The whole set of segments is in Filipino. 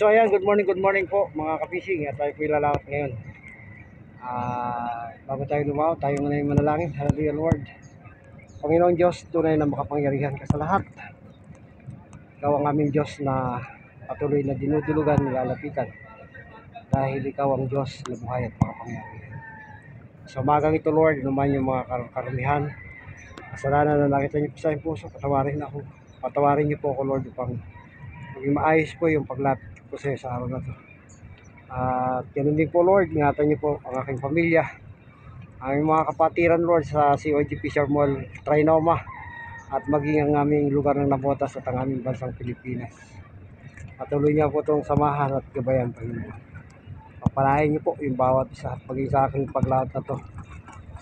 So ayan, good morning po mga ka-fishing. At tayo po ilalawat ngayon. Bago tayo lumaw, tayo muna yung manalangin. Hallelujah Lord. Panginoon Diyos, tunay na makapangyarihan ka sa lahat. Ikaw ang aming Diyos na patuloy na dinudulugan, nilalapitan. Dahil ikaw ang Diyos na buhay at makapangyarihan. Sa umagang ito Lord, naman yung mga karumihan, kasalanan na nakita niyo po sa aking puso, patawarin niyo po ako Lord upang maging maayos po yung paglapit po sa araw na to. At ganun din po Lord, ingatan niyo po ang aking pamilya, ang mga kapatiran Lord sa COG Fisher Mall, Trinoma, at maging ang aming lugar ng nabotas at ang aming bansang Pilipinas. Patuloy niyo po itong samahan at gabayan, Panginoon. Papalain niyo po yung bawat isa, maging sa aking paglawat na to.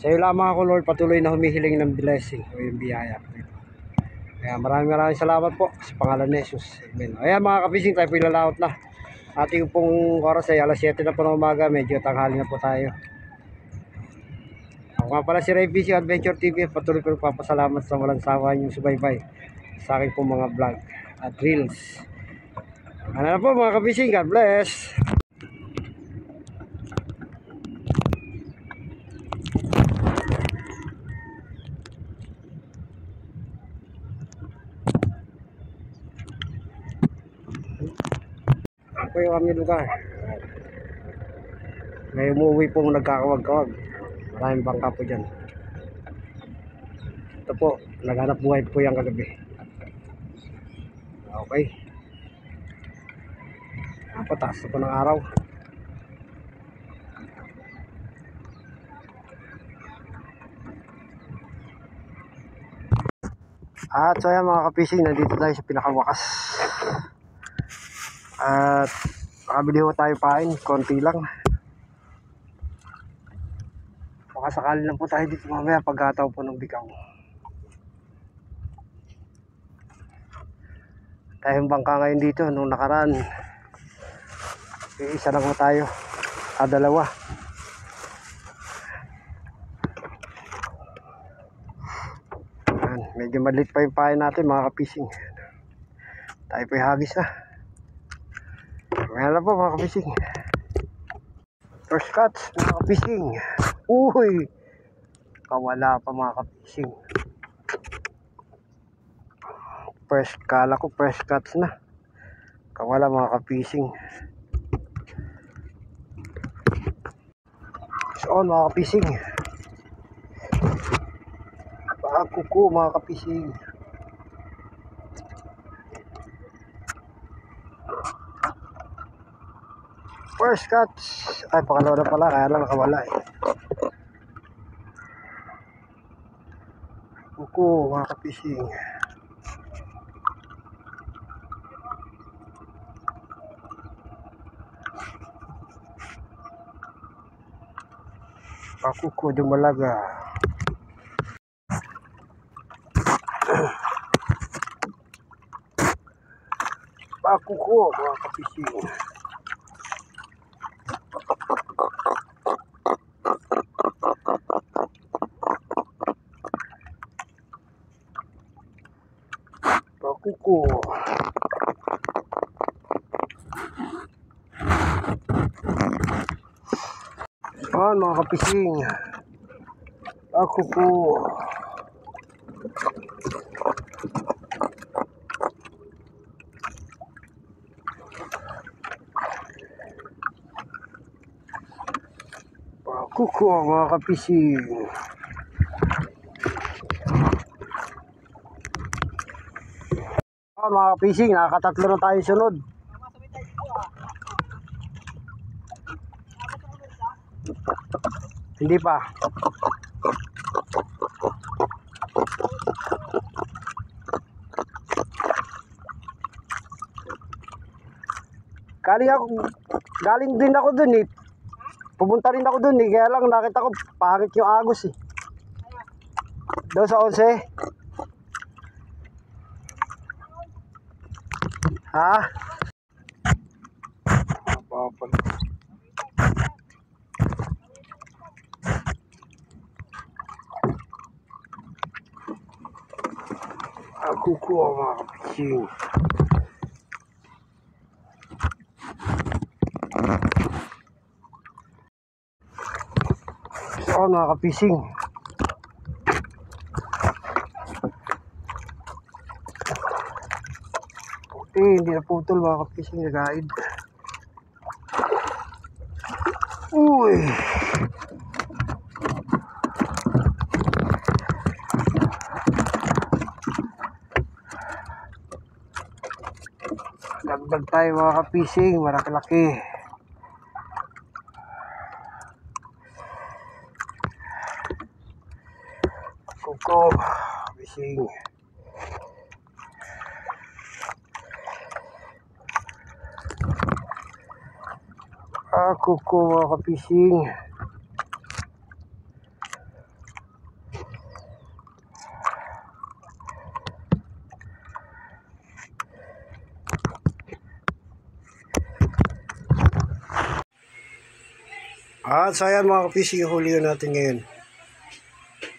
Sa iyo lamang ako Lord, patuloy na humihiling ng blessing o yung biyaya. Kaya maraming salamat po sa pangalan ni Jesus. Amen. Ayan mga ka-fishing, tayo po ilalawat na. Ating pong oras ay alas 7 na po ng umaga, medyo tanghali na po tayo. Ako nga pala si Ray Fishing Adventure TV, patuloy ko nagpapasalamat sa walang sawa niyong subaybay sa aking pong mga vlog at reels. Ano na po mga ka-fishing, God bless! Ako yung aming lugar. May umuwi pong nagkakawag-kawag. Maraming bangka po dyan. Ito po, naghanap buhay po yung kagabi. Okay. Pataas na po ng araw. At so yan mga ka-fishing, nandito tayo sa pinakawakas. At makabili ho tayo pain, konti lang. Baka sakali lang po tayo dito mamaya pagkataw po ng bikaw. Tayong bangka ngayon dito, nung nakaraan isa lang po tayo, dalawa. Medyo maliit pa yung pain natin mga ka-fishing. Tayo po yung hagis na. Ngayon na po mga ka-fishing. First catch mga ka-fishing. Uy, kawala pa mga ka-fishing. Kala ko first catch na. Kawala mga ka-fishing. So on mga ka-fishing. Kuko mga ka-fishing. First catch. Ay, pakalawa na pala, kaya lang nakawala eh. Kuko mga ka-fishing. Pakuko dumalaga. Pakuko mga ka-fishing. Pakuko. Mga ka-fishing. Pakuko. Pakuko mga ka-fishing. Yan mga ka-fishing, nakakatatlo na tayo sunod. Hindi pa. Galing din ako dun eh. Pumunta rin ako dun eh. Kaya lang nakita ko pangit yung agos eh. Doon sa 11. Ha? Papal. Ako ko mga kapitching. So mga kapising, hindi na putol mga kapising, nag-aid. Uy, dagdag tayo mga kapising, malaki-laki. Kuko fishing. Kuko mga ka-fishing. So ayan mga ka-fishing, yung huli natin ngayon.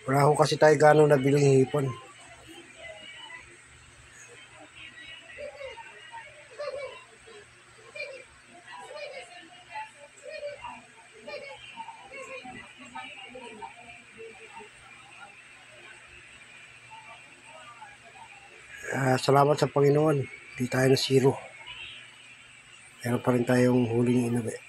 Wala ko kasi tayo gano'ng nabiling hipon. Salamat sa Panginoon, di tayo na zero. Meron pa rin tayong huling inabi.